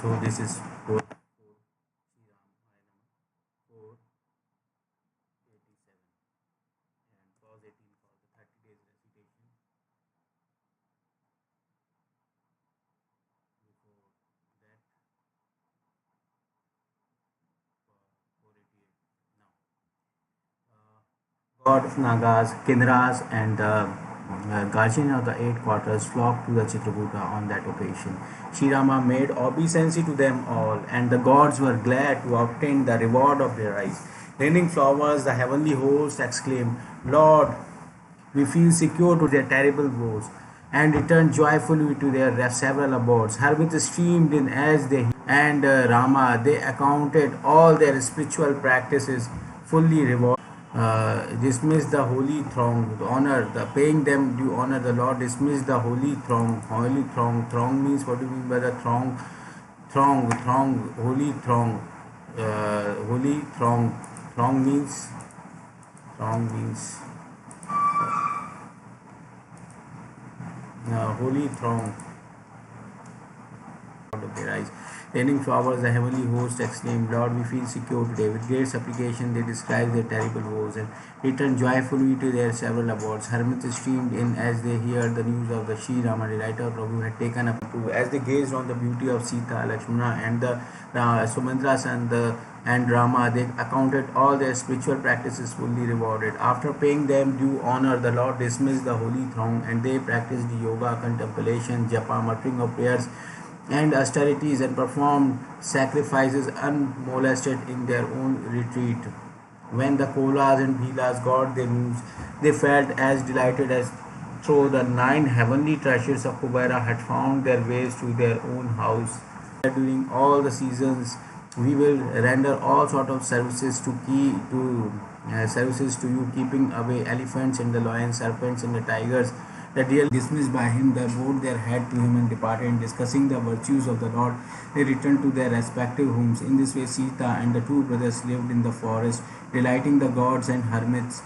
So this is for ShriRam number 487 and clause 18 for the 30 days recitation. Before that, for 488. Now, god of Nagas, Kindras, and the guardian of the eight quarters flocked to the Chitrakuta on that occasion. Shrirama made obeisance to them all, and the gods were glad to obtain the reward of their eyes. Raining flowers, the heavenly host exclaimed, Lord, we feel secure to their terrible woes, and returned joyfully to their several abodes. Hermits streamed in as they and Rama, they accounted all their spiritual practices fully rewarded. Dismiss the holy throng, honor the paying them due honor. The Lord dismiss the holy throng. Holy throng. Throng means, what do you mean by the throng? Throng. Holy throng. Holy throng. Throng means holy throng of their eyes. Raining flowers, the heavenly host exclaimed, Lord, we feel secure today. With great supplication, they described their terrible woes and returned joyfully to their several abodes. Hermits streamed in as they heard the news of the ShriRam, and the light of Prabhu had taken up. As they gazed on the beauty of Sita, Lakshmana, and the Sumantras and Rama, they accounted all their spiritual practices fully rewarded. After paying them due honor, the Lord dismissed the holy throng, and they practiced the yoga, contemplation, japa, muttering of prayers, and austerities, and performed sacrifices unmolested in their own retreat. When the Kolas and Bhilas got their news, they felt as delighted as though the 9 heavenly treasures of Kubera had found their ways to their own house. During all the seasons, we will render all sort of services to you, keeping away elephants and the lions, serpents and the tigers. The deer dismissed by him, they bowed their head to him and departed. And discussing the virtues of the Lord, they returned to their respective homes. In this way, Sita and the two brothers lived in the forest, delighting the gods and hermits.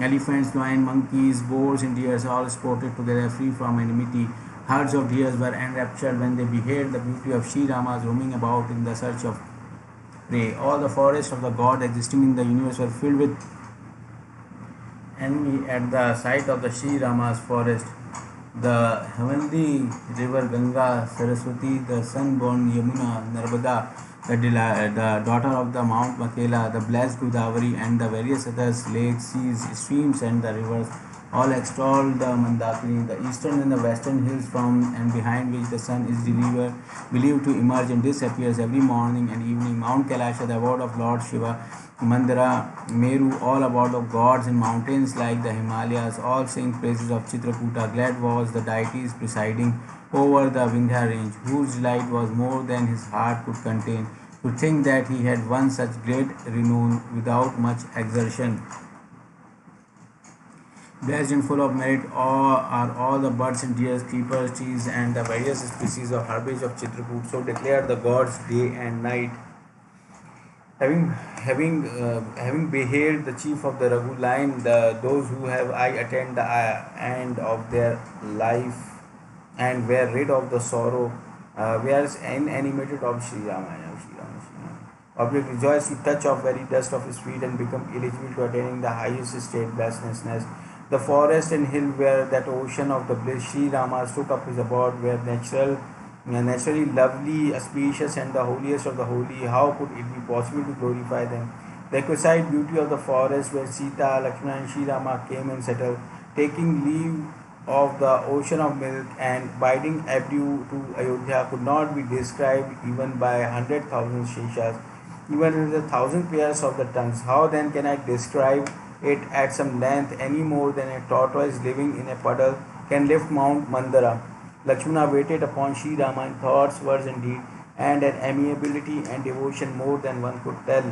Elephants, lions, monkeys, boars, and deers all sported together, free from enmity. Herds of deers were enraptured when they beheld the beauty of Sri Rama roaming about in the search of prey. All the forests of the god existing in the universe were filled with envy at the sight of the Sri Rama's forest. The heavenly river Ganga, Saraswati, the sun-born Yamuna, Narmada, the daughter of the Mount Makela, the blessed Godavari, and the various other lakes, seas, streams, and the rivers all extol the Mandakini, the eastern and the western hills from and behind which the sun is believed to emerge and disappears every morning and evening. Mount Kailasha, the abode of Lord Shiva, Mandara, Meru, all abode of gods, and mountains like the Himalayas, all sing praises of Chitrakuta. Glad was the deities presiding over the Vindhya range, whose delight was more than his heart could contain, to think that he had won such great renown without much exertion. Blessed and full of merit are all the birds and deers, creepers, trees, and the various species of herbage of Chitrakoot. So declared the gods day and night. Having beheld the chief of the Raghu line, those who have I attend the end of their life and were rid of the sorrow, whereas inanimated of Sri Rama. Object rejoice to touch of very dust of his feet and become eligible to attaining the highest state blessedness. The forest and hill where that ocean of the bliss Sri Rama took up his abode were naturally lovely, auspicious, and the holiest of the holy. How could it be possible to glorify them? The exquisite beauty of the forest where Sita, Lakshmana, and Sri Rama came and settled, taking leave of the ocean of milk and bidding adieu to Ayodhya, could not be described even by 100,000 sheshas, even with 1,000 pairs of the tongues. How then can I describe it at some length any more than a tortoise living in a puddle can lift Mount Mandara? Lakshmana waited upon Sri Rama in thoughts, words, and deed, and an amiability and devotion more than one could tell.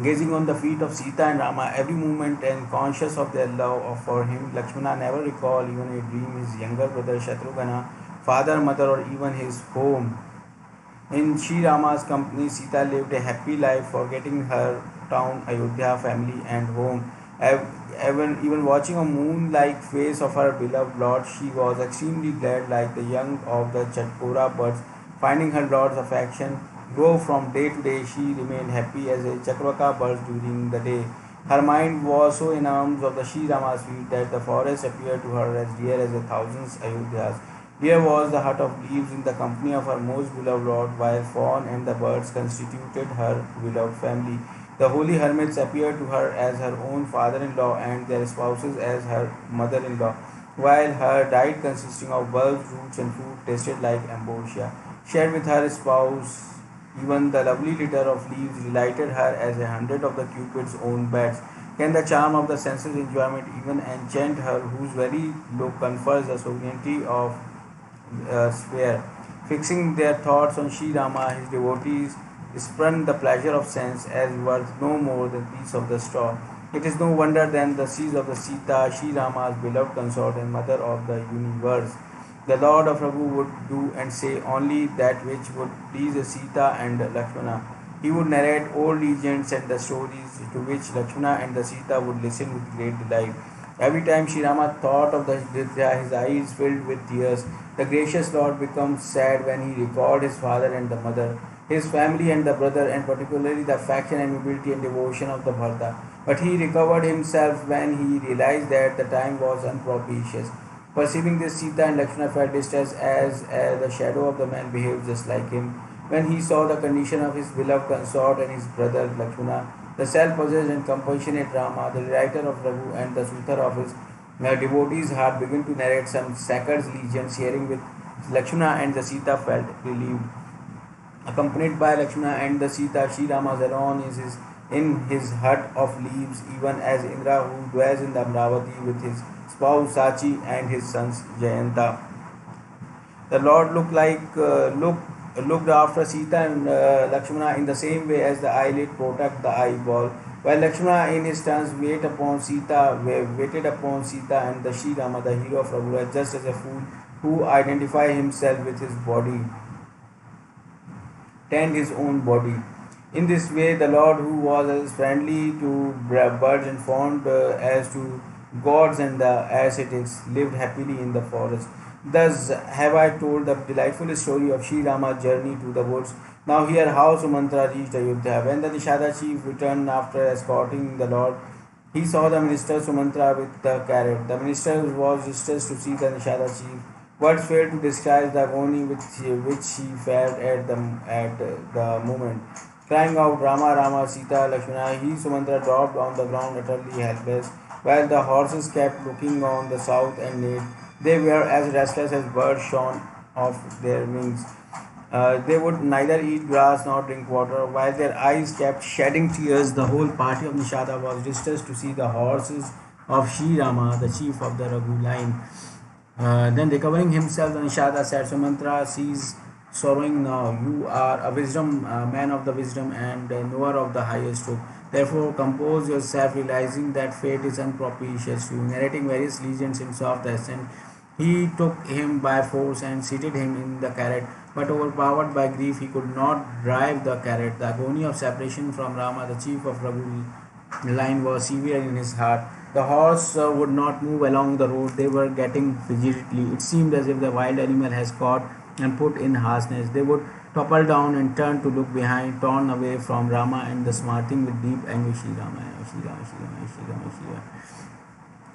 Gazing on the feet of Sita and Rama every moment and conscious of their love for him, Lakshmana never recalled even a dream his younger brother Shatrughna, father, mother, or even his home. In Sri Rama's company, Sita lived a happy life, forgetting her town, Ayodhya, family, and home. Even watching a moon-like face of her beloved Lord, she was extremely glad, like the young of the Chatkora birds finding her lord's affection grow from day to day. She remained happy as a chakravaka bird during the day. Her mind was so enamored of the Sri Rama's feet that the forest appeared to her as dear as a thousand Ayodhyas. Here was the hut of leaves in the company of her most beloved lord, while fawn and the birds constituted her beloved family. The holy hermits appeared to her as her own father-in-law and their spouses as her mother-in-law, while her diet consisting of bulbs, roots and fruit tasted like ambrosia. Shared with her spouse, even the lovely litter of leaves delighted her as a hundred of the Cupid's own beds. Can the charm of the senses enjoyment even enchant her, whose very look confers the sovereignty of sphere? Fixing their thoughts on Sri Rama, his devotees spurn the pleasure of sense as worth no more than piece of the straw. It is no wonder then the seas of the Sita, Sri Rama's beloved consort and mother of the universe. The Lord of Raghu would do and say only that which would please Sita and Lakshmana. He would narrate old legends and the stories to which Lakshmana and the Sita would listen with great delight. Every time Sri Rama thought of the Vidya, his eyes filled with tears. The gracious Lord becomes sad when he recalled his father and the mother, his family and the brother, and particularly the affection and humility and devotion of the Bharata. But he recovered himself when he realized that the time was unpropitious. Perceiving this, Sita and Lakshmana felt distress as the shadow of the man behaved just like him. When he saw the condition of his beloved consort and his brother Lakshmana, the self-possessed and compassionate Rama, the writer of Raghu and the soother of his devotees' heart, began to narrate some sacred legends, sharing with Lakshmana and the Sita felt relieved. Accompanied by Lakshmana and the Sita, Sri Rama alone is in his hut of leaves, even as Indra, who dwells in the Amravati with his spouse Sachi and his sons Jayanta. The Lord looked after Sita and Lakshmana in the same way as the eyelid protect the eyeball, while Lakshmana in his turn waited upon Sita and the Sri Rama, the hero of Raghura, just as a fool who identify himself with his body, tend his own body. In this way, the Lord, who was as friendly to birds and fond as to gods and the ascetics, lived happily in the forest. Thus have I told the delightful story of Sri Rama's journey to the woods. Now hear how Sumantra reached Ayodhya. When the Nishada chief returned after escorting the Lord, he saw the minister Sumantra with the carrot. The minister was distressed to see the Nishada chief. Words fail to describe the agony which she felt at the moment. Crying out Rama, Rama, Sita, Lakshmana, he Sumantra dropped on the ground utterly helpless, while the horses kept looking on the south and neighed. They were as restless as birds shorn of their wings. They would neither eat grass nor drink water, while their eyes kept shedding tears. The whole party of Nishada was distressed to see the horses of Sri Rama, the chief of the Raghu line. Then recovering himself, the Nishada said, Sumantra, cease sorrowing now. You are a man of the wisdom and a knower of the highest truth. Therefore, compose yourself, realizing that fate is unpropitious to you. Narrating various legends in soft accent, he took him by force and seated him in the carrot. But overpowered by grief, he could not drive the carrot. The agony of separation from Rama, the chief of Raghu line, was severe in his heart. The horse would not move along the road. They were getting fidgetly. It seemed as if the wild animal has caught and put in harness. They would topple down and turn to look behind, torn away from Rama and the smarting with deep anguish. Shri Rama, Shri Rama, Shri Rama, Shri Rama, Shri Rama.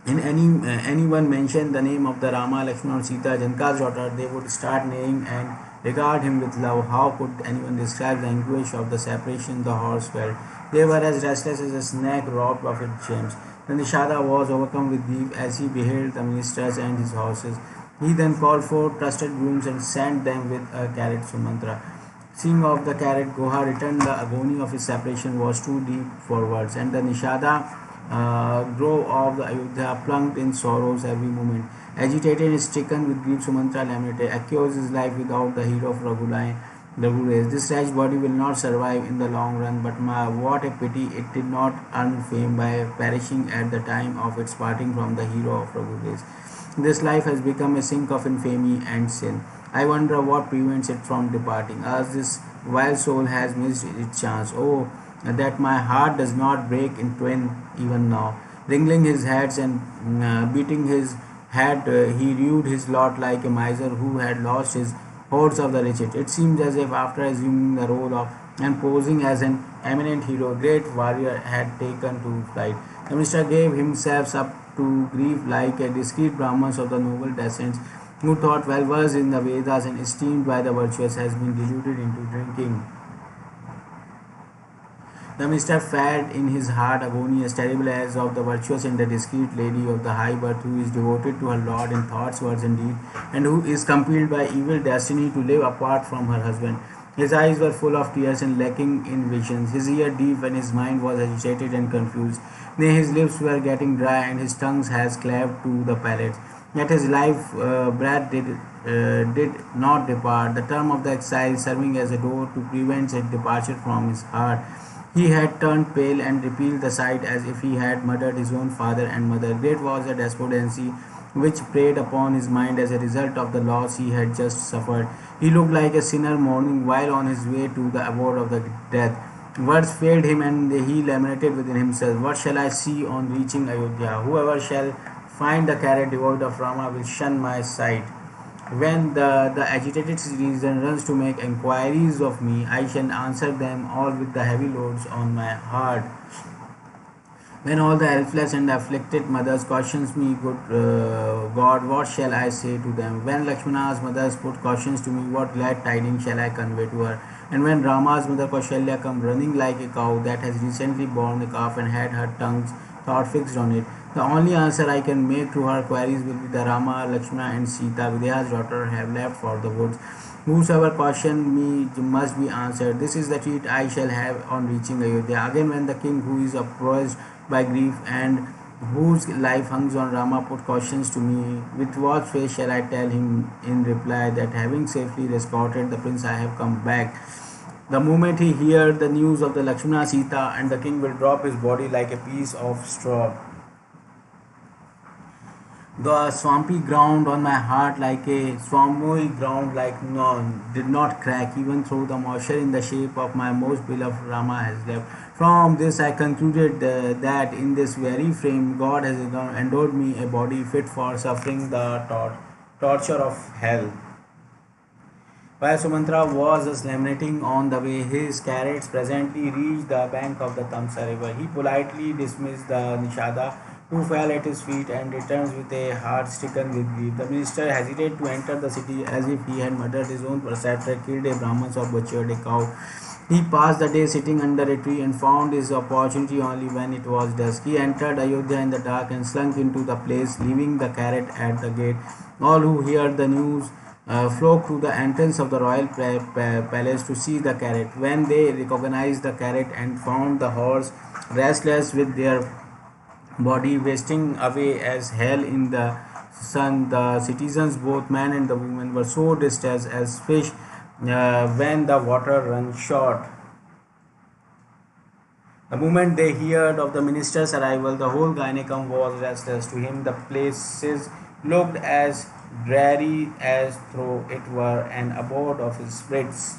In anyone mentioned the name of the Rama, Lakshmana or Sita, Janka's daughter, they would start neighing and regard him with love. How could anyone describe the anguish of the separation the horse felt? They were as restless as a snake robbed of its gems. The Nishada was overcome with grief as he beheld the ministers and his horses. He then called for trusted grooms and sent them with a carrot Sumantra. Seeing of the carrot, Goha returned the agony of his separation was too deep for words, and the Nishada grove of the Ayodhya plunged in sorrows every moment. Agitated and stricken with grief, Sumantra lamented, accused his life without the hero of Raghu race. This wretched body will not survive in the long run, but what a pity it did not earn fame by perishing at the time of its parting from the hero of Raghu race. This life has become a sink of infamy and sin. I wonder what prevents it from departing, as this vile soul has missed its chance. Oh, that my heart does not break in twain even now. Wringing his hands and beating his head, he rued his lot like a miser who had lost his hordes of the wretched. It seemed as if after assuming the role of and posing as an eminent hero, great warrior had taken to flight. The minister gave himself up to grief like a discreet Brahmins of the noble descent who thought well versed in the Vedas and esteemed by the virtuous has been deluded into drinking. The minister felt in his heart agony as terrible as of the virtuous and the discreet lady of the high birth who is devoted to her lord in thoughts, words, and deeds, and who is compelled by evil destiny to live apart from her husband. His eyes were full of tears and lacking in visions. His ear deep and his mind was agitated and confused. Nay, his lips were getting dry and his tongue has cleaved to the palate. Yet his life breath did not depart. The term of the exile serving as a door to prevent its departure from his heart. He had turned pale and repelled the sight as if he had murdered his own father and mother. Great was the despondency which preyed upon his mind as a result of the loss he had just suffered. He looked like a sinner mourning while on his way to the abode of the death. Words failed him and he lamented within himself, "What shall I see on reaching Ayodhya? Whoever shall find the carrot devoid of Rama will shun my sight. When the agitated citizen runs to make enquiries of me, I shall answer them all with the heavy loads on my heart. When all the helpless and afflicted mothers questions me, good God, what shall I say to them? When Lakshmana's mothers put questions to me, what glad tidings shall I convey to her? And when Rama's mother Kaushalya come running like a cow that has recently born a calf and had her tongue's thought fixed on it, the only answer I can make to her queries will be the Rama, Lakshmana and Sita, Vidya's daughter, have left for the woods. Whosoever questioned me must be answered. This is the treat I shall have on reaching Ayodhya. Again, when the king, who is oppressed by grief and whose life hangs on Rama, put questions to me, with what face shall I tell him in reply that having safely escorted the prince I have come back? The moment he hears the news of the Lakshmana, Sita and the king will drop his body like a piece of straw. The swampy ground on my heart like a swampy ground like none did not crack even though the moisture in the shape of my most beloved Rama has left. From this I concluded that in this very frame God has endowed me a body fit for suffering the torture of hell. While Sumantra was thus lamenting on the way, his carrots presently reached the bank of the Tamsa river. He politely dismissed the Nishada who fell at his feet and returns with a heart stricken with grief. The minister hesitated to enter the city as if he had murdered his own preceptor, killed a Brahman or butchered a cow. He passed the day sitting under a tree and found his opportunity only when it was dusk. He entered Ayodhya in the dark and slunk into the place, leaving the carrot at the gate. All who heard the news flocked to the entrance of the royal palace to see the carrot. When they recognized the carrot and found the horse restless with their body wasting away as hell in the sun, the citizens, both men and the women, were so distressed as fish when the water runs short. The moment they heard of the minister's arrival, the whole Gynecum was restless. To him, the places looked as dreary as though it were an abode of his spirits.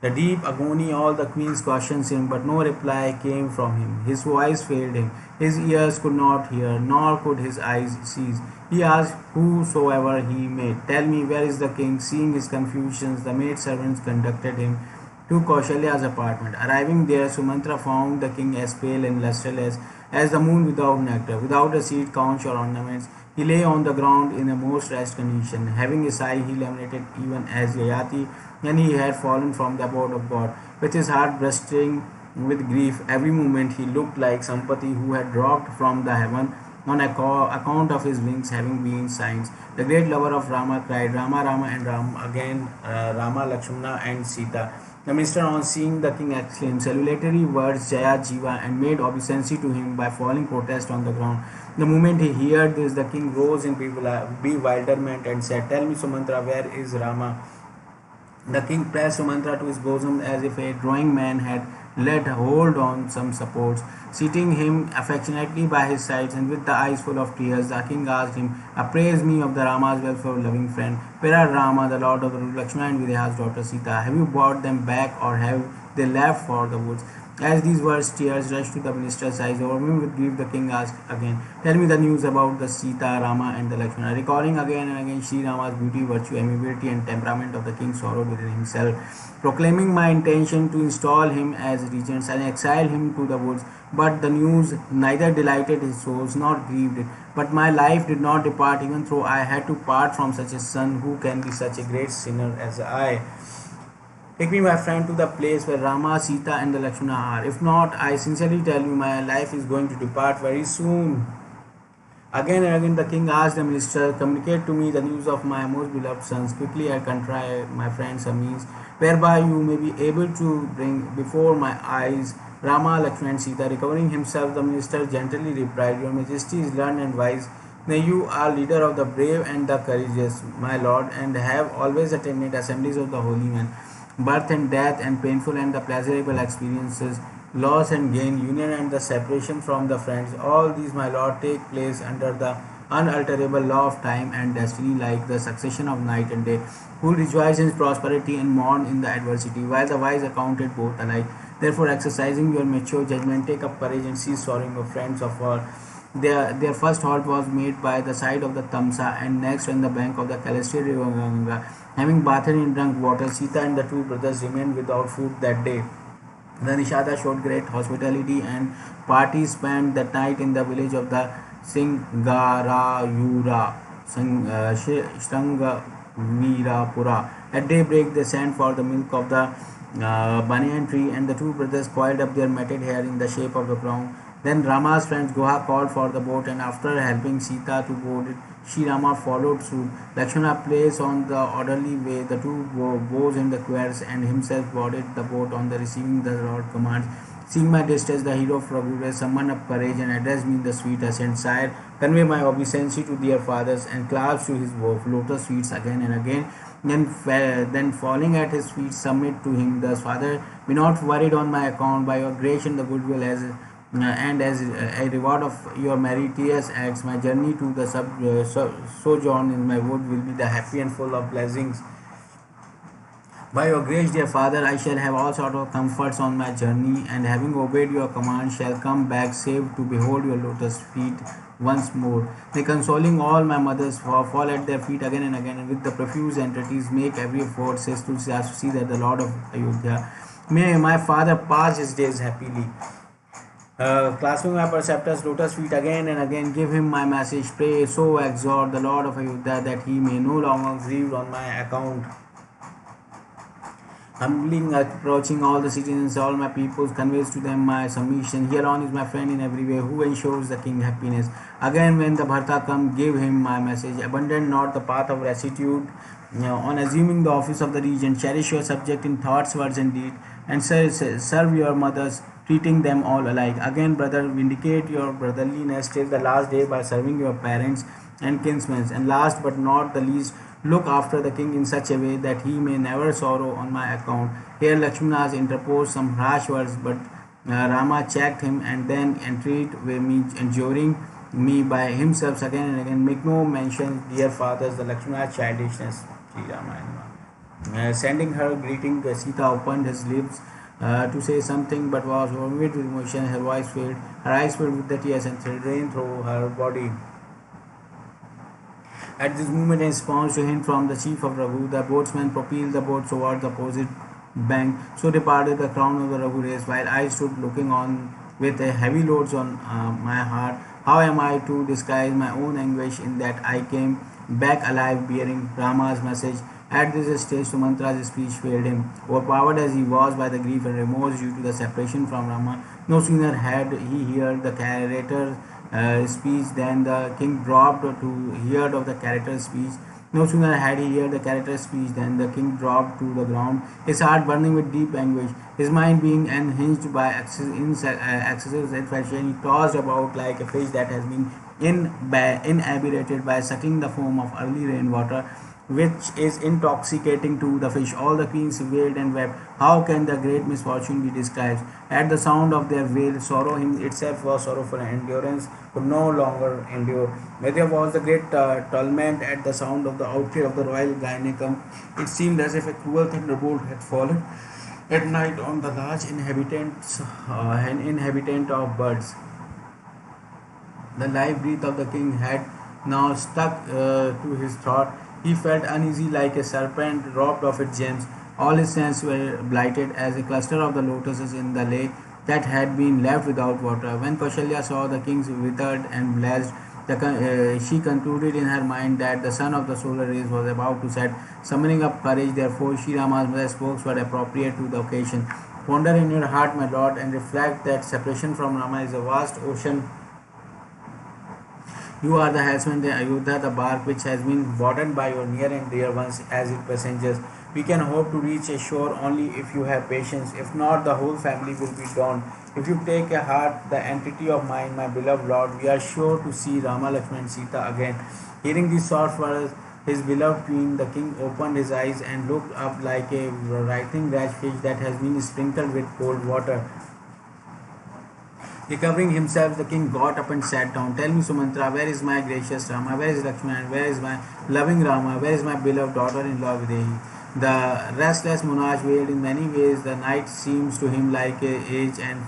The deep agony, all the queens questioned him, but no reply came from him. His voice failed him. His ears could not hear, nor could his eyes see. He asked whosoever he met, "Tell me, where is the king?" Seeing his confusions, the maid servants conducted him to Kaushalya's apartment. Arriving there, Sumantra found the king as pale and lustreless as the moon without nectar, without a seat, conch, or ornaments. He lay on the ground in a most wretched condition. Having a sigh, he lamented even as Yayati when he had fallen from the abode of God. With his heart bursting with grief, every moment he looked like Sampati who had dropped from the heaven on account of his wings having been signs. The great lover of Rama cried, "Rama, Rama," and again Rama, Lakshmana, and Sita. The minister, on seeing the king, exclaimed salutatory words, "Jaya Jiva," and made obeisance to him by falling protest on the ground. The moment he heard this, the king rose in bewilderment and said, "Tell me, Sumantra, where is Rama?" The king pressed Sumantra to his bosom as if a drawing man had laid hold on some supports. Seating him affectionately by his sides and with the eyes full of tears, the king asked him, "Appraise me of the Rama's welfare, loving friend. Where are Rama, the lord of the Lakshmana and Vidya's daughter Sita? Have you brought them back or have they left for the woods?" As these words, tears rushed to the minister's eyes. Overwhelmed with grief, the king asked again, "Tell me the news about the Sita, Rama, and the Lakshmana." Recalling again and again Sri Rama's beauty, virtue, amiability, and temperament of the king sorrowed within himself, proclaiming my intention to install him as regent and exile him to the woods. But the news neither delighted his soul nor grieved it. But my life did not depart, even though I had to part from such a son who can be such a great sinner as I. Take me, my friend, to the place where Rama, Sita, and the Lakshmana are. If not, I sincerely tell you, my life is going to depart very soon. Again and again, the king asked the minister, "Communicate to me the news of my most beloved sons. Quickly, I contrive, my friends, a means whereby you may be able to bring before my eyes Rama, Lakshmana, and Sita." Recovering himself, the minister gently replied, "Your Majesty is learned and wise. Nay, you are leader of the brave and the courageous, my lord, and have always attended assemblies of the holy men. Birth and death and painful and the pleasurable experiences, loss and gain, union and the separation from the friends, all these, my lord, take place under the unalterable law of time and destiny, like the succession of night and day, who rejoice in prosperity and mourn in the adversity, while the wise accounted both alike. Therefore, exercising your mature judgment, take up courage and cease sorrowing, your friends of all." Their first halt was made by the side of the Tamsa, and next on the bank of the celestial river Ganga. Having bathed and drunk water, Sita and the two brothers remained without food that day. The Nishada showed great hospitality, and parties spent that night in the village of the Singarayura, Shrangavirapura. At daybreak, they sent for the milk of the banyan tree, and the two brothers coiled up their matted hair in the shape of the crown. Then Rama's friends Goha called for the boat, and after helping Sita to board it, Sri Rama followed suit. Lakshmana placed on the orderly way the two bows and the quairs, and himself boarded the boat on the receiving the Lord commands. Seeing my distress, the hero of Raghuveer summoned up courage and addressed me in the sweet accent, "Sire, convey my obeisance to dear fathers," and clasped to his lotus feet again and again. Then falling at his feet, submit to him, thus, "Father, be not worried on my account. By your grace and the goodwill and as a reward of your meritorious acts, my journey to the sojourn in my wood will be the happy and full of blessings. By your grace, dear Father, I shall have all sorts of comforts on my journey, and having obeyed your command, shall come back safe to behold your lotus feet once more. May consoling all my mothers fall at their feet again and again, and with the profuse entreaties make every effort, says to see that the Lord of Ayodhya. May my father pass his days happily." Clasping my preceptor's lotus feet again and again, give him my message. Pray, so exhort the Lord of Ayodhya that he may no longer grieve on my account. Humbling, approaching all the citizens, all my peoples, conveys to them my submission. Hereon is my friend in every way, who ensures the king happiness. Again, when the Bharta come, give him my message. Abandon not the path of rectitude. On assuming the office of the regent, cherish your subject in thoughts, words, and deed, and serve your mothers, treating them all alike. Again, brother, vindicate your brotherliness till the last day by serving your parents and kinsmen. And last but not the least, look after the king in such a way that he may never sorrow on my account. Here Lakshmana interposed some harsh words, but Rama checked him and then entreated with me, enduring me by himself again and again. Make no mention, dear fathers, the Lakshmana childishness. Sending her greeting, Sita opened his lips to say something, but was overwhelmed with emotion. Her voice failed, her eyes filled with the tears, and rained through her body. At this moment, in response to hint from the chief of Raghu, the boatsman propelled the boat towards the opposite bank. So departed the crown of the Raghu race, while I stood looking on with a heavy load on my heart. How am I to disguise my own anguish in that I came back alive bearing Rama's message? At this stage, Sumantra's speech failed him. Overpowered as he was by the grief and remorse due to the separation from Rama, no sooner had he heard the character's speech than the king dropped to hear of the character's speech. No sooner had he heard the character's speech than the king dropped to the ground, his heart burning with deep anguish, his mind being unhinged by excessive infatuation. He tossed about like a fish that has been inebriated by sucking the foam of early rainwater, which is intoxicating to the fish. All the queens wailed and wept. How can the great misfortune be described? At the sound of their wail, sorrow him itself was sorrowful, and endurance could no longer endure. Where there was the great torment at the sound of the outcry of the royal Gynecum, it seemed as if a cruel thunderbolt had fallen At night, on the large an inhabitant of birds, the live breath of the king had now stuck to his throat. He felt uneasy like a serpent robbed of its gems. All his senses were blighted as a cluster of the lotuses in the lake that had been left without water. When Kaushalya saw the kings withered and blessed, she concluded in her mind that the sun of the solar rays was about to set. Summoning up courage, therefore, Sri Rama's mother spoke were appropriate to the occasion. Ponder in your heart, my lord, and reflect that separation from Rama is a vast ocean. You are the helmsman, the Ayodhya, the bark which has been bought by your near and dear ones as its passengers. We can hope to reach a shore only if you have patience. If not, the whole family will be drowned. If you take a heart, the entity of mine, my beloved Lord, we are sure to see Rama, Lakshmana, and Sita again. Hearing these soft words, his beloved queen, the king opened his eyes and looked up like a writhing rat fish that has been sprinkled with cold water. Recovering himself, the king got up and sat down. Tell me, Sumantra, where is my gracious Rama? Where is Lakshmana? Where is my loving Rama? Where is my beloved daughter-in-law Videhi? The restless monarch wailed. In many ways, the night seems to him like a age, and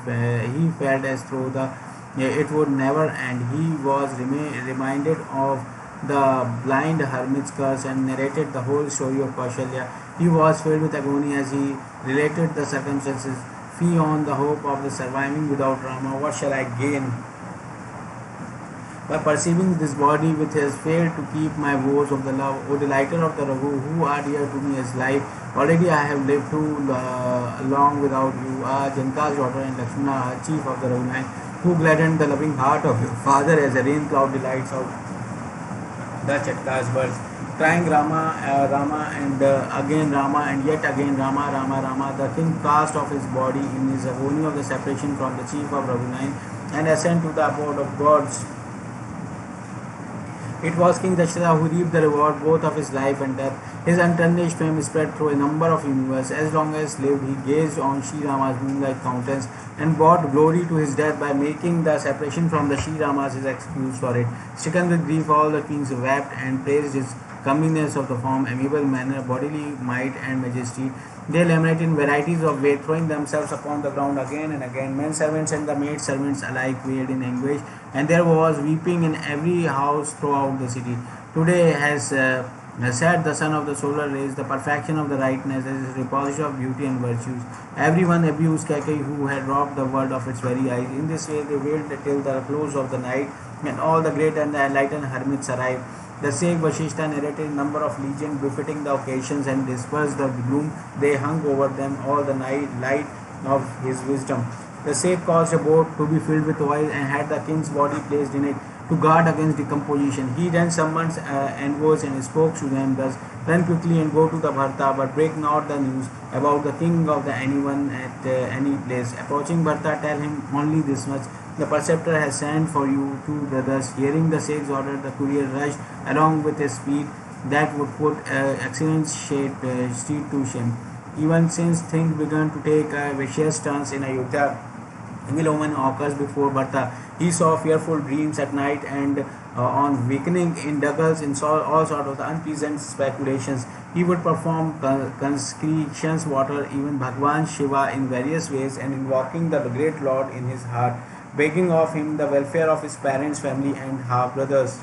he felt as though it would never end. He was reminded of the blind hermit's curse and narrated the whole story of Kaushalya. He was filled with agony as he related the circumstances. Fee on the hope of the surviving without Rama, what shall I gain? By perceiving this body with his failed to keep my vows of the love, O delighter of the Raghu, who are dear to me as life. Already I have lived too long without you. Janka's daughter and Lakshmana, chief of the Raghu line, who gladdened the loving heart of your father as a rain cloud delights out the Chatkas birds. Crying Rama, Rama, and again Rama, and yet again Rama, Rama, Rama. The king cast off his body in his agony of the separation from the chief of Raghunain and ascended to the abode of gods. It was King Dasharatha who reaped the reward both of his life and death. His untarnished fame spread through a number of universes. As long as lived, he gazed on Sri Rama's moonlight countenance and brought glory to his death by making the separation from the Sri Ramas his excuse for it. Stricken with grief, all the kings wept and praised his comeliness of the form, amiable manner, bodily might and majesty. They lamented in varieties of ways, throwing themselves upon the ground again and again. Men servants and the maid servants alike wailed in anguish, and there was weeping in every house throughout the city. Today has said the son of the solar rays, the perfection of the rightness, as his repository of beauty and virtues. Everyone abused Kaikeyi, who had robbed the world of its very eyes. In this way they wailed till the close of the night, and all the great and the enlightened hermits arrived. The sage Vashishta narrated a number of legends befitting the occasions and dispersed the gloom. They hung over them all the night light of his wisdom. The sage caused a boat to be filled with oil and had the king's body placed in it to guard against decomposition. He then summoned envoys and spoke to them thus: run quickly and go to the Bharta, but break not the news about the king of the anyone at any place. Approaching Bharta, tell him only this much: the preceptor has sent for you two brothers. Hearing the sage's order, the courier rushed along with a speed that would put excellent street to shame. Even since things began to take vicious turns in Ayodhya, evil omen occurs before Bharta. He saw fearful dreams at night and on wakening in duggles and saw all sorts of the unpleasant speculations. He would perform consecrations, water even Bhagwan Shiva in various ways and invoking the great Lord in his heart, begging of him the welfare of his parents, family and half brothers.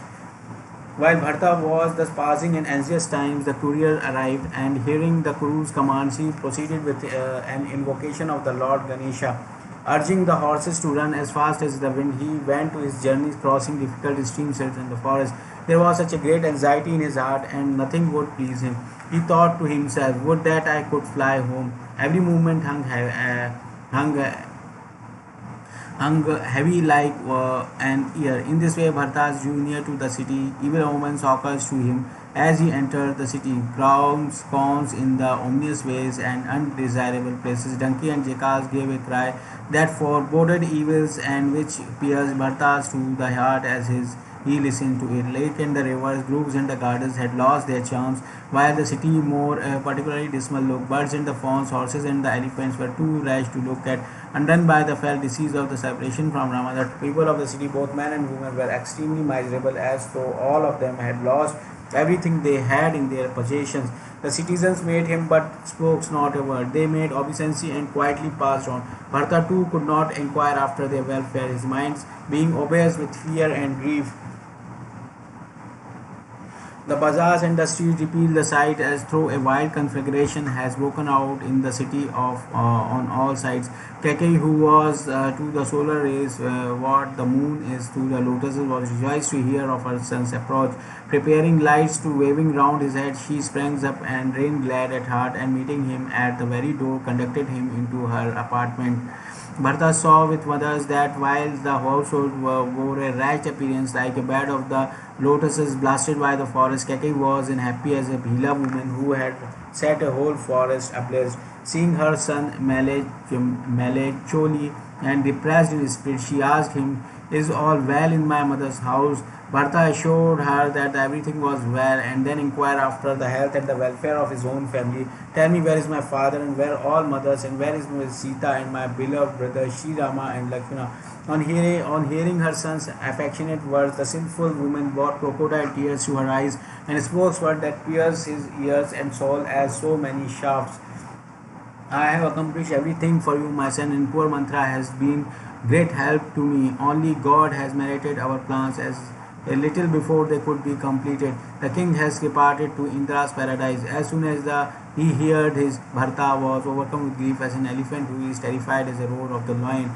While Bharta was thus passing in anxious times, the courier arrived, and hearing the Guru's commands, he proceeded with an invocation of the Lord Ganesha. Urging the horses to run as fast as the wind, he went to his journeys, crossing difficult streams in the forest. There was such a great anxiety in his heart, and nothing would please him. He thought to himself, "Would that I could fly home." Every movement hung hung heavy like an ear. In this way, Bhartas drew near to the city. Evil omens occurred to him as he entered the city. Crowds, scorns in the ominous ways and undesirable places. Donkey and jackass gave a cry that foreboded evils and which pierced Bhartas to the heart as he listened to it. Lake and the rivers, groves and the gardens had lost their charms, while the city more particularly dismal looked. Birds and the fawns, horses and the elephants were too rash to look at. Undone by the fell disease of the separation from Rama, the people of the city, both men and women, were extremely miserable, as though all of them had lost everything they had in their possessions. The citizens made him but spoke not a word. They made obeisance and quietly passed on. Bharata too could not inquire after their welfare, his minds being obsessed with fear and grief. The bazaars and the streets repeat the sight as though a wild conflagration has broken out in the city of on all sides. Keke, who was to the solar rays what the moon is to the lotuses, was rejoiced to hear of her son's approach. Preparing lights to waving round his head, she sprang up and ran glad at heart, and meeting him at the very door, conducted him into her apartment. Bharata saw with mothers that while the household wore a ragged appearance like a bed of the lotuses blasted by the forest, Keke was as happy as a Bhila woman who had set a whole forest ablaze. Seeing her son melancholy and depressed in spirit, she asked him, "Is all well in my mother's house?" Bharata assured her that everything was well and then inquired after the health and the welfare of his own family. "Tell me, where is my father and where are all mothers, and where is my Sita and my beloved brother ShriRama and Lakshmana?" On hearing her son's affectionate words, the sinful woman brought crocodile tears to her eyes and spoke words that pierced his ears and soul as so many shafts. "I have accomplished everything for you, my son, and poor Mantra has been great help to me. Only God has merited our plans as a little before they could be completed. The king has departed to Indra's paradise. As soon as he heard his Bharata was overcome with grief as an elephant who is terrified as a roar of the lion.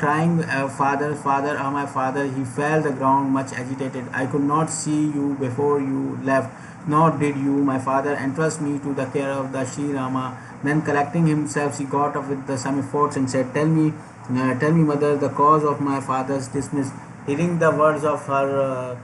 Crying, "Father, Father, my father," he fell the ground much agitated. "I could not see you before you left, nor did you, my father, entrust me to the care of the Sri Rama." Then collecting himself, he got up with some efforts and said, tell me, mother, the cause of my father's dismiss." Hearing the words of her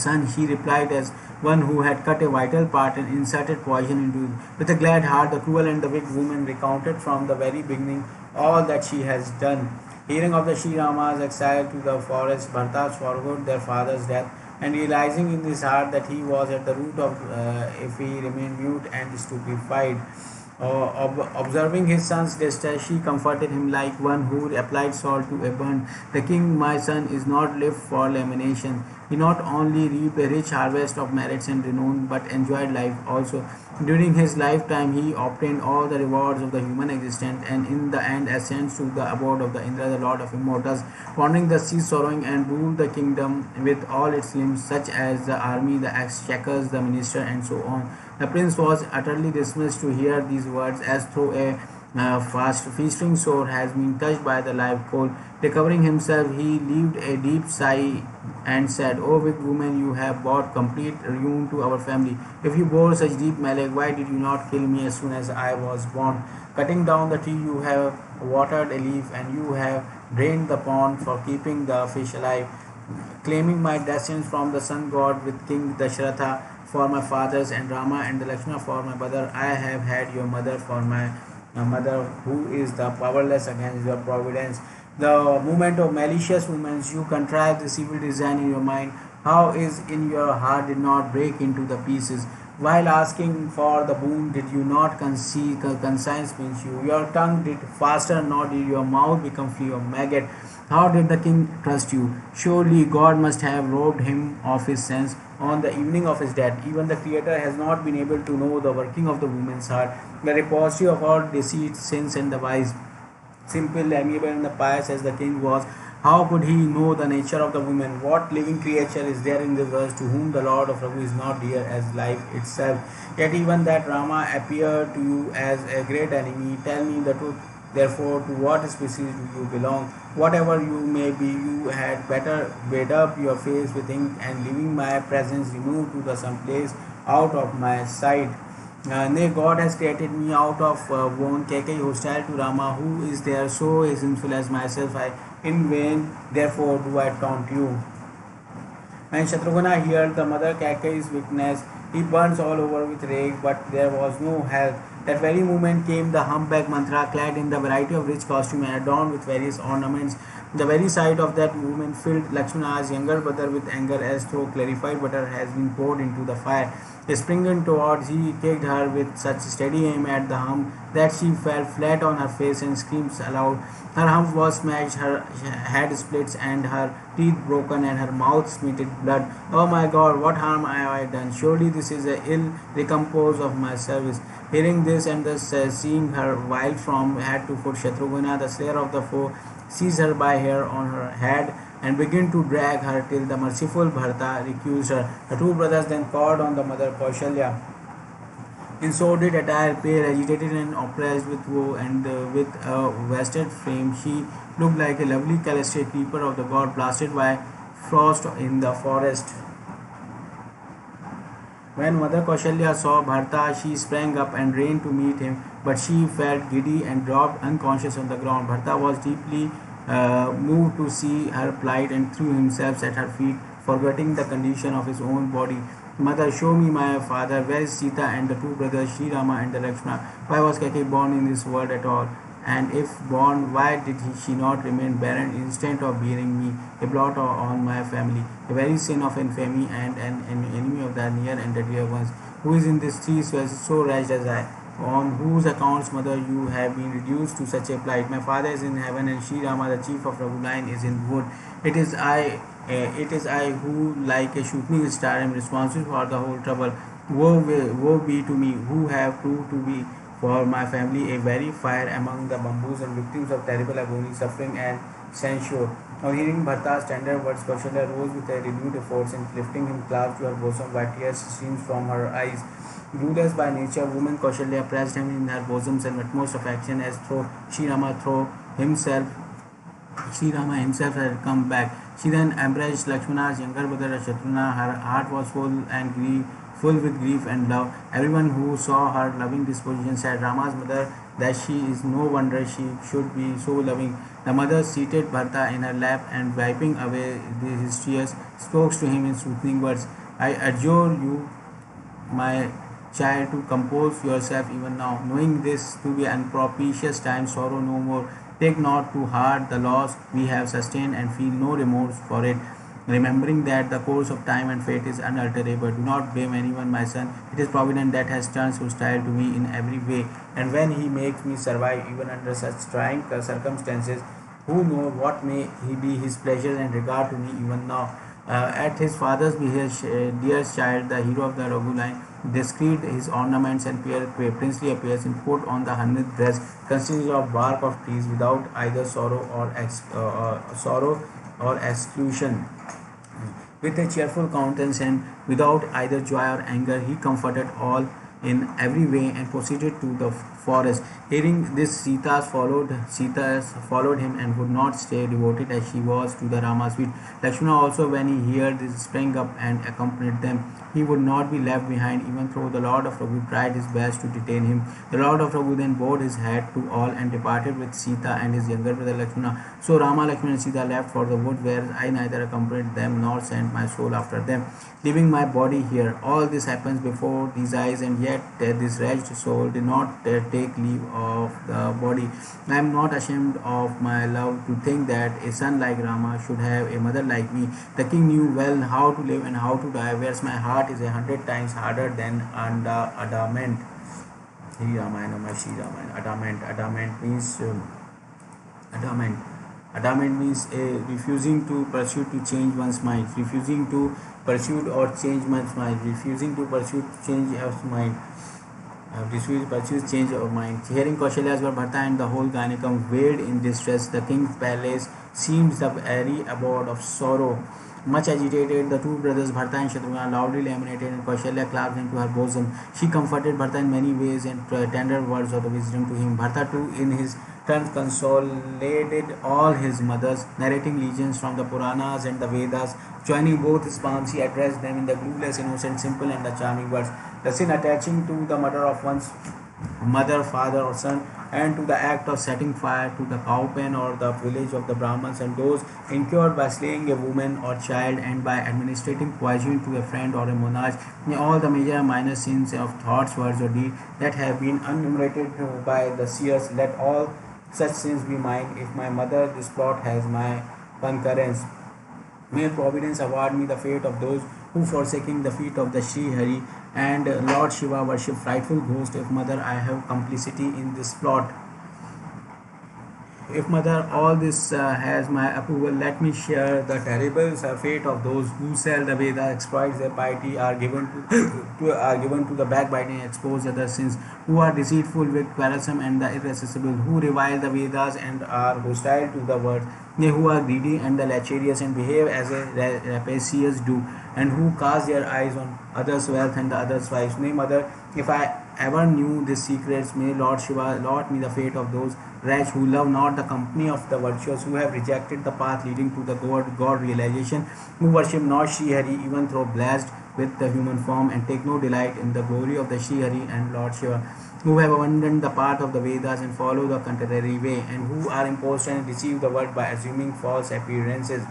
son, she replied as one who had cut a vital part and inserted poison into it. With a glad heart, the cruel and the wicked woman recounted from the very beginning all that she has done. Hearing of the Sri Rama's exile to the forest, Bharata forgot their father's death, and realizing in his heart that he was at the root of if he remained mute and stupefied. Observing his son's distress, she comforted him like one who applied salt to a burn. "The king, my son, is not lived for lamentation. He not only reaped a rich harvest of merits and renown, but enjoyed life also. During his lifetime, he obtained all the rewards of the human existence, and in the end ascends to the abode of the Indra, the Lord of Immortals, wandering the sea, sorrowing, and ruled the kingdom with all its limbs, such as the army, the exchequers, the minister, and so on." The prince was utterly dismissed to hear these words, as though a fast feasting sword has been touched by the live coal. Recovering himself, he heaved a deep sigh and said, "O wicked woman, you have brought complete ruin to our family. If you bore such deep malice, why did you not kill me as soon as I was born? Cutting down the tree, you have watered a leaf, and you have drained the pond for keeping the fish alive. Claiming my descent from the sun god with King Dashratha for my fathers and Rama and the Lakshmana for my brother, I have had your mother for my mother, who is the powerless against your providence. The movement of malicious movements, you contrive this evil design in your mind. How is in your heart did not break into the pieces? While asking for the boon, did you not conscience pinch you? Your tongue did faster, nor did your mouth become free of maggot. How did the king trust you? Surely God must have robbed him of his sense on the evening of his death. Even the Creator has not been able to know the working of the woman's heart, the repository of all deceit, sins, and the wise. Simple, amiable, and the pious as the king was, how could he know the nature of the woman? What living creature is there in the verse to whom the Lord of Raghu is not dear as life itself? Yet even that Rama appeared to you as a great enemy. Tell me the truth. Therefore, to what species do you belong? Whatever you may be, you had better bathe up your face with ink and leaving my presence remove to the some place out of my sight. Nay, God has created me out of one Keke hostile to Rama, who is there so sinful as myself. I in vain, therefore, do I taunt you. When Shatrugna heard the mother Kaikeyi's weakness, he burns all over with rage, but there was no help. That very moment came the humpback Mantra, clad in the variety of rich costume and adorned with various ornaments. The very sight of that movement filled Lakshmana's younger brother with anger, as though clarified butter has been poured into the fire. Springing towards, he kicked her with such steady aim at the hump that she fell flat on her face and screamed aloud. Her hump was smashed, her head split, and her teeth broken, and her mouth smeared blood. Oh my God, what harm have I done? Surely this is a ill recompense of my service. Hearing this and thus seeing her wild from head to foot, Shatrugna, the slayer of the foe, seized her by hair on her head and began to drag her till the merciful Bharata recused her. The two brothers then called on the mother Kaushalya. In sordid attire, pale, agitated and oppressed with woe, and with a wasted frame, she looked like a lovely celestial keeper of the god blasted by frost in the forest. When Mother Kaushalya saw Bharata, she sprang up and ran to meet him, but she felt giddy and dropped unconscious on the ground. Bharata was deeply moved to see her plight and threw himself at her feet, forgetting the condition of his own body. Mother, show me my father. Where is Sita and the two brothers, ShriRama and the Lakshmana? Why was Kaikeyi born in this world at all? And if born, why did she not remain barren instead of bearing me, a blot on my family, a very sin of infamy and an enemy of the near and the dear ones? Who is in this tree so wretched as I? On whose accounts, mother, you have been reduced to such a plight? My father is in heaven, and ShriRama, the chief of Raghu line, is in wood. It is I who, like a shooting star, am responsible for the whole trouble. Woe be to me, who have proved to be for my family a very fire among the bamboos and victims of terrible agony, suffering, and censure. On hearing Bharta's tender words, Kaushalya rose with a renewed effort, and lifting him clasped to her bosom, while tears streamed from her eyes. Rulers by nature, woman Kaushalya pressed him in her bosoms and utmost affection, as though himself Rama himself had come back. She then embraced Lakshmana's younger brother Shatrugna. Her heart was full with grief and love. Everyone who saw her loving disposition said, Rama's mother, that she is no wonder she should be so loving. The mother seated Bharata in her lap and wiping away his tears, spoke to him in soothing words. I adjure you, my child, to compose yourself even now, knowing this to be an unpropitious time, sorrow no more. Take not to heart the loss we have sustained and feel no remorse for it, remembering that the course of time and fate is unalterable. Do not blame anyone, my son. It is Providence that has turned hostile to me in every way, and when he makes me survive even under such trying circumstances, who knows what may he be his pleasure and regard to me even now. At his father's behest, dearest child, the hero of the Raghu line, discreet his ornaments and princely appearance, and put on the 100th dress, consisted of bark of trees, without either sorrow or exclusion. With a cheerful countenance and without either joy or anger, he comforted all in every way and proceeded to the forest. Hearing this, Sita followed him and would not stay, devoted as she was to the Rama's feet. Lakshmana also, when he heard this, sprang up and accompanied them. He would not be left behind, even though the Lord of Raghu tried his best to detain him. The Lord of Raghu then bowed his head to all and departed with Sita and his younger brother Lakshmana. So Rama, Lakshmana and Sita left for the wood, where I neither accompanied them nor sent my soul after them, leaving my body here. All this happens before these eyes, and yet this wretched soul did not take leave of the body. I am not ashamed of my love to think that a son like Rama should have a mother like me. The king knew well how to live and how to die, whereas my heart is 100 times harder than adamant. Sri Ramayana, my Sri Ramayana. Adamant means adamant. Adamant means refusing to pursue to change one's mind, refusing to pursue or change one's mind, refusing to pursue change of mind. Pursues change of mind. Hearing Kaushalya's word, Bharata and the whole Gynecum wailed in distress. The king's palace seemed the very abode of sorrow. Much agitated, the two brothers Bharata and Shatrugna loudly lamented, and Kaushalya clasped him to her bosom. She comforted Bharata in many ways and tender words of the wisdom to him. Bharata too, in his turn, consolidated all his mothers, narrating legends from the Puranas and the Vedas. Joining both his palms, he addressed them in the clueless, innocent, simple, and the charming words. The sin attaching to the murder of one's mother, father, or son, and to the act of setting fire to the cow pen or the village of the Brahmins, and those incurred by slaying a woman or child and by administering poison to a friend or a monarch, all the major and minor sins of thoughts, words, or deeds that have been enumerated by the seers, let all such sins be mine. If my mother, this plot has my concurrence. May Providence award me the fate of those who, forsaking the feet of the Sri Hari and Lord Shiva, worship frightful ghost. If mother, I have complicity in this plot. If mother, all this has my approval, let me share the terrible fate of those who sell the Veda, exploit their piety, are given are given to the backbiting, expose other sins, who are deceitful, with quarrelsome, and the irresistible, who revile the Vedas and are hostile to the word, they who are greedy and the lecherous and behave as a rapacious do, and who cast their eyes on others' wealth and the others' wives. Nay, mother, if I ever knew these secrets, may Lord Shiva allot me the fate of those wretches who love not the company of the virtuous, who have rejected the path leading to the God realization, who worship not Sri Hari even though blessed with the human form, and take no delight in the glory of the Sri Hari and Lord Shiva, who have abandoned the path of the Vedas and follow the contrary way, and who are imposed and deceive the world by assuming false appearances.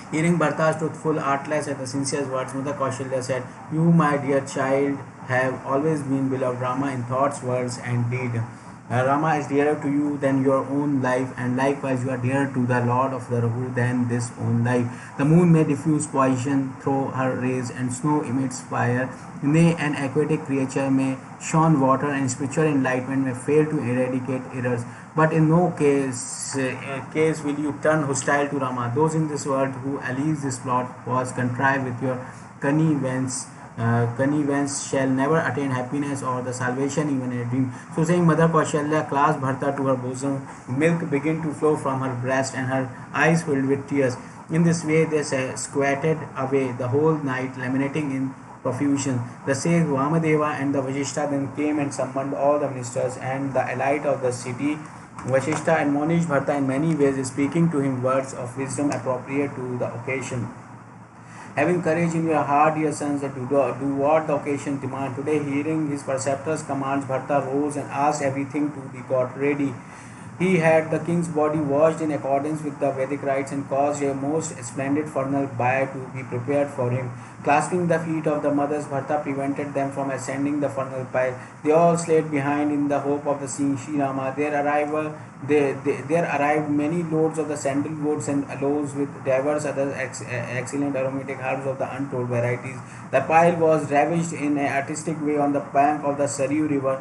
Hearing Bharta's truthful, artless, and the sincere words, Mother Kaushalya said, "You, my dear child, have always been beloved Rama in thoughts, words, and deed. Rama is dearer to you than your own life, and likewise you are dearer to the Lord of the Raghu than this own life. The moon may diffuse poison through her rays, and snow emits fire. Nay, an aquatic creature may shun water, and spiritual enlightenment may fail to eradicate errors. But in no case will you turn hostile to Rama. Those in this world who allege this plot was contrived with your connivance shall never attain happiness or the salvation even in a dream." So saying, Mother Kaushalya clasped Bharta to her bosom. Milk began to flow from her breast, and her eyes filled with tears. In this way they squatted away the whole night, lamenting in profusion. The sage Vamadeva and the Vashishta then came and summoned all the ministers and the elite of the city. Vashishta admonished Bharta in many ways, speaking to him words of wisdom appropriate to the occasion. "Having courage in your heart, dear sons, to do what the occasion demands." Today, hearing his preceptor's commands, Bharta rose and asked everything to be got ready. He had the king's body washed in accordance with the Vedic rites and caused a most splendid funeral pyre to be prepared for him. Clasping the feet of the mothers, Bharta prevented them from ascending the funeral pyre. They all stayed behind in the hope of the seeing Sri Rama. There arrived many loads of the sandalwoods and aloes with diverse other excellent aromatic herbs of the untold varieties. The pile was ravished in an artistic way on the bank of the Saryu river,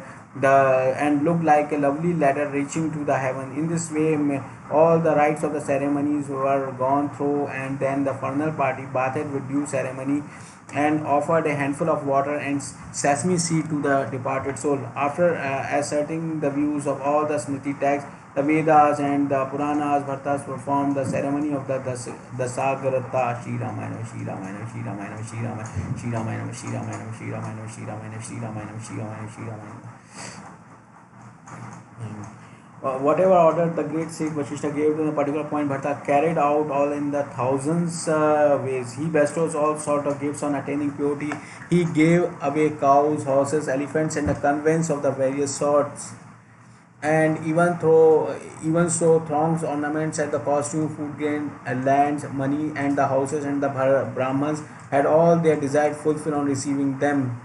and looked like a lovely ladder reaching to the heaven. In this way, all the rites of the ceremonies were gone through, and then the funeral party bathed with due ceremony and offered a handful of water and sesame seed to the departed soul. After asserting the views of all the Smriti texts, the Vedas and the Puranas, Bhartas performed the ceremony of the Dasagarata. Shri Ramayana, Shri Ramayana, Shri Ramayana, Shri Ramayana, Shri Ramayana, Shri Ramayana, Shri Ramayana, Shri Ramayana, Shri Ramayana, Shri Ramayana, Shri Ramayana. Whatever order the great Sikh Vashishta gave to a particular point, Bharta carried out all in the thousands ways. He bestows all sort of gifts on attaining purity. He gave away cows, horses, elephants, and the conveyance of the various sorts. And even so, throngs, ornaments, and the costume, food grain, lands, money, and the houses and the Brahmans had all their desired fulfilled on receiving them.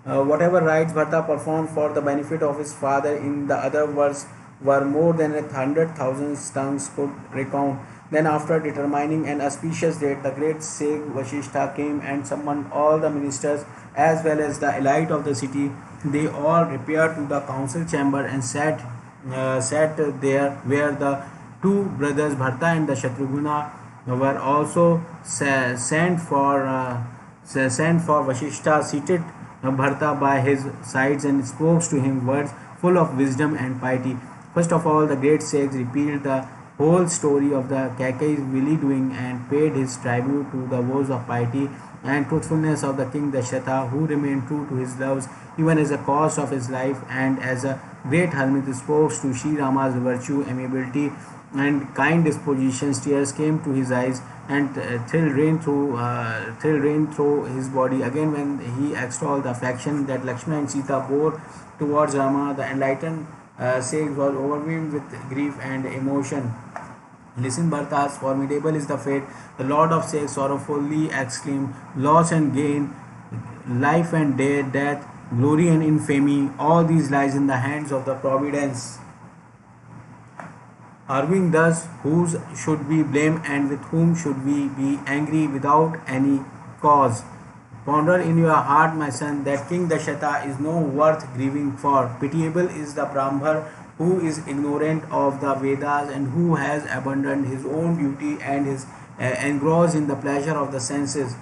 Whatever rites Bharta performed for the benefit of his father in the other words were more than 100,000 tongues could recount. Then, after determining an auspicious date, the great Sikh Vashishta came and summoned all the ministers as well as the elite of the city. They all repaired to the council chamber and sat there where the two brothers Bharta and the Shatrughna were also sent for Vashishta, seated Bharta by his sides and spoke to him words full of wisdom and piety. First of all, the great sage repeated the whole story of the Kakai's willy doing and paid his tribute to the vows of piety and truthfulness of the king Dasharatha, who remained true to his loves even as a cost of his life, and as a great hermit spoke to Sri Rama's virtue, amiability, and kind disposition. Tears came to his eyes, and thrill ran through his body. Again, when he extolled the affection that Lakshmana and Sita bore towards Rama, the enlightened sage was overwhelmed with grief and emotion. "Listen, Bhartas, formidable is the fate." The Lord of Sages sorrowfully exclaimed, "Loss and gain, life and death, glory and infamy, all these lies in the hands of the Providence." Arguing thus, who should we blame and with whom should we be angry without any cause? Ponder in your heart, my son, that King Dashata is no worth grieving for. Pitiable is the Brahmar who is ignorant of the Vedas and who has abandoned his own duty and is engrossed in the pleasure of the senses.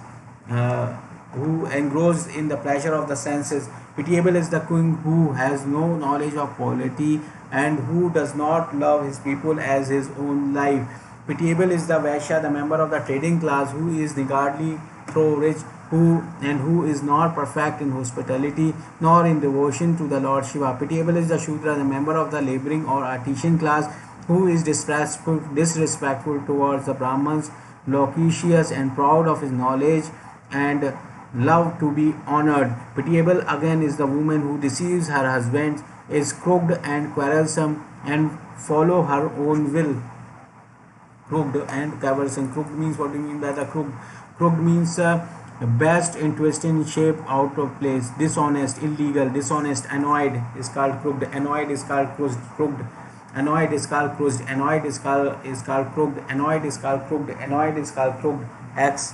Uh, who engrossed in the pleasure of the senses. Pitiable is the king who has no knowledge of polity and who does not love his people as his own life. Pitiable is the Vaishya, the member of the trading class, who is niggardly, through rich, who is not perfect in hospitality nor in devotion to the Lord Shiva. Pitiable is the Shudra, the member of the laboring or artisan class, who is disrespectful towards the Brahmins, loquacious and proud of his knowledge, and love to be honored. Pitiable again is the woman who deceives her husband, is crooked and quarrelsome, and follow her own will. Crooked and quarrelsome. Crooked means, what do you mean by the crooked? Crooked means best in twisting shape, out of place, dishonest, illegal, dishonest. Annoyed is called crooked. Annoyed is called crooked. Annoyed is called crooked. Annoyed is called crooked. Annoyed is called crooked. Annoyed is called crooked. X.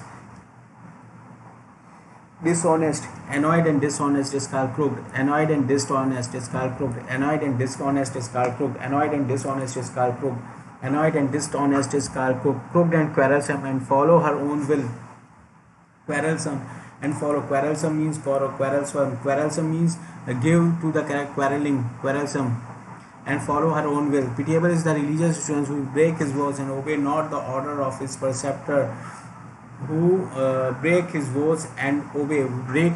Dishonest. Annoyed and dishonest is called crooked. Annoyed and dishonest is called crooked. Annoyed and dishonest is called crooked. Annoyed and dishonest is called crooked. Annoyed and dishonest is called crooked. Crooked and quarrelsome and follow her own will. Quarrelsome and follow. Quarrelsome means follow. Quarrelsome. Quarrelsome means give to the quarreling. Quarrelsome and follow her own will. Pitiable is the religious student who break his vows and obey not the order of his preceptor, who break his vows and break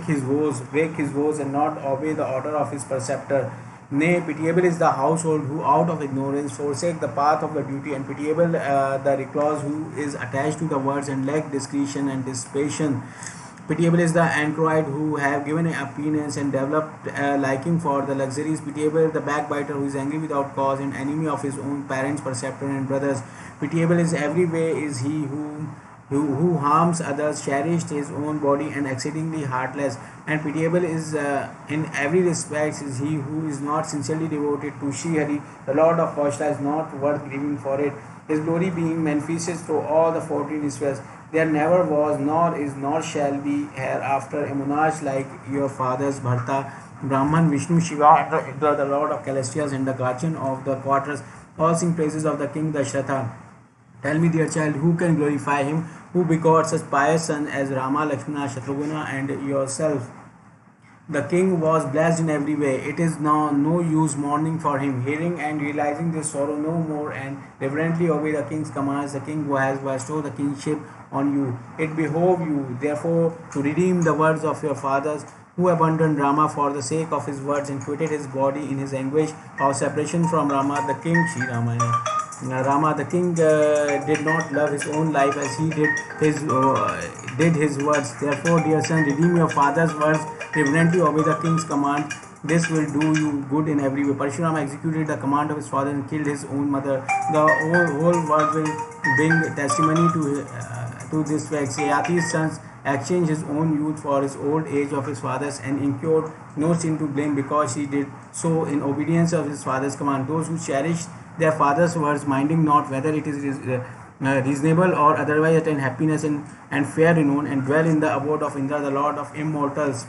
his vows and not obey the order of his preceptor. Nay, pitiable is the household who out of ignorance forsake the path of the duty, and pitiable the recluse who is attached to the words and lack discretion and dissipation. Pitiable is the anchorite who have given opinions and developed a liking for the luxuries. Pitiable is the backbiter who is angry without cause and enemy of his own parents, preceptor and brothers. Pitiable is every way is he who harms others, cherished his own body and exceedingly heartless. And pitiable is in every respect is he who is not sincerely devoted to Shri Hari. The Lord of Vaishla is not worth grieving for it. His glory being manifested through all the 14 spheres. There never was, nor is, nor shall be hereafter a monarch like your fathers Bharta, Brahman, Vishnu, Shiva, and the Indra, the Lord of Celestials and the guardian of the quarters. All sing praises of the King Dashratha. Tell me, dear child, who can glorify him, who begot such pious sons as Rama, Lakshmana, Shatrugna, and yourself? The king was blessed in every way. It is now no use mourning for him. Hearing and realizing this sorrow no more, and reverently obey the king's commands, the king who has bestowed the kingship on you. It behove you, therefore, to redeem the words of your fathers, who abandoned Rama for the sake of his words and quitted his body in his anguish of separation from Rama, the king. Shri Ramayana. Rama, the king, did not love his own life as he did his words. Therefore, dear son, redeem your father's words, reverently obey the king's command. This will do you good in every way. Parshuram executed the command of his father and killed his own mother. The whole world will bring testimony to this fact. Yati's sons exchanged his own youth for his old age of his fathers and incurred no sin to blame because he did so in obedience of his father's command. Those who cherish their father's words, minding not whether it is reasonable or otherwise, attain happiness and fair renown, and dwell in the abode of Indra, the Lord of immortals.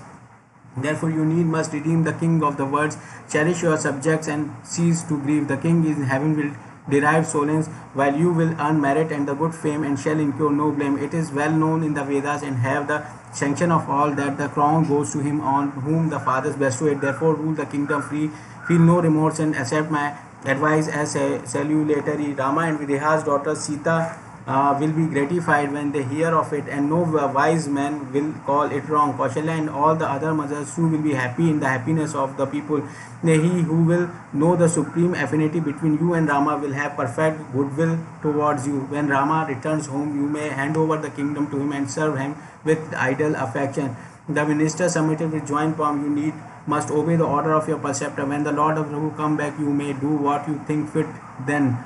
Therefore, you need must redeem the king of the words, cherish your subjects, and cease to grieve. The king in heaven will derive solace, while you will earn merit and the good fame, and shall incur no blame. It is well known in the Vedas and have the sanction of all that the crown goes to him on whom the fathers bestow it. Therefore, rule the kingdom free, feel no remorse, and accept my advice as a salutary. Rama and Videha's daughter Sita will be gratified when they hear of it, and no wise man will call it wrong. Kaushalya and all the other mothers too will be happy in the happiness of the people. He who will know the supreme affinity between you and Rama will have perfect goodwill towards you. When Rama returns home, you may hand over the kingdom to him and serve him with idle affection. The minister submitted with joint palm. You must obey the order of your preceptor. When the Lord of Raghu come back, you may do what you think fit then.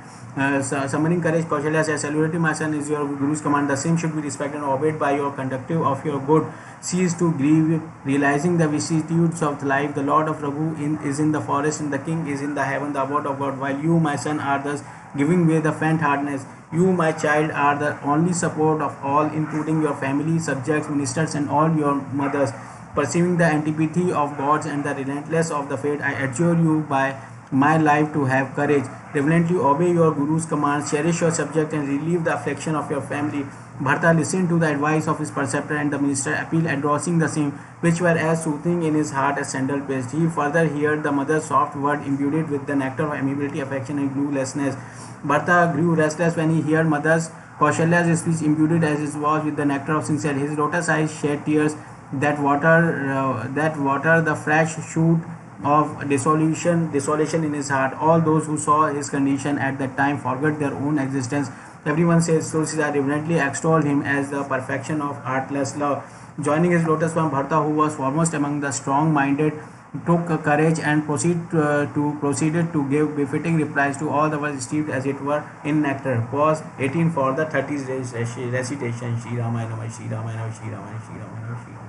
Summoning courage, Kaushalya says, Salutary, my son, is your Guru's command. The same should be respected and obeyed by your conductive of your good. Cease to grieve, realizing the vicissitudes of life. The Lord of Raghu is in the forest, and the king is in the heaven, the abode of God. While you, my son, are thus giving way the faint hardness. You, my child, are the only support of all, including your family, subjects, ministers, and all your mothers. Perceiving the antipathy of gods and the relentless of the fate, I adjure you by my life to have courage. Reverently obey your Guru's commands, cherish your subject, and relieve the affliction of your family. Bharata listened to the advice of his preceptor and the minister appeal, endorsing the same, which were as soothing in his heart as sandal paste. He further heard the mother's soft word imbued with the nectar of amiability, affection, and glowlessness. Bharata grew restless when he heard mother's Kaushalya's speech imbued as it was with the nectar of sincerity. His lotus eyes shed tears that water the fresh shoot of desolation in his heart. All those who saw his condition at that time forgot their own existence. Everyone says Tulsida reverently extolled him as the perfection of artless love. Joining his lotus palm, Bharata, who was foremost among the strong-minded, took courage and proceeded to give befitting replies to all that was steeped as it were in nectar. Pause 18 for the 30s recitation. Shri Ramayana, Shri Ramayana, Shri Ramayana, Shri Ramayana, Shri Ramayana.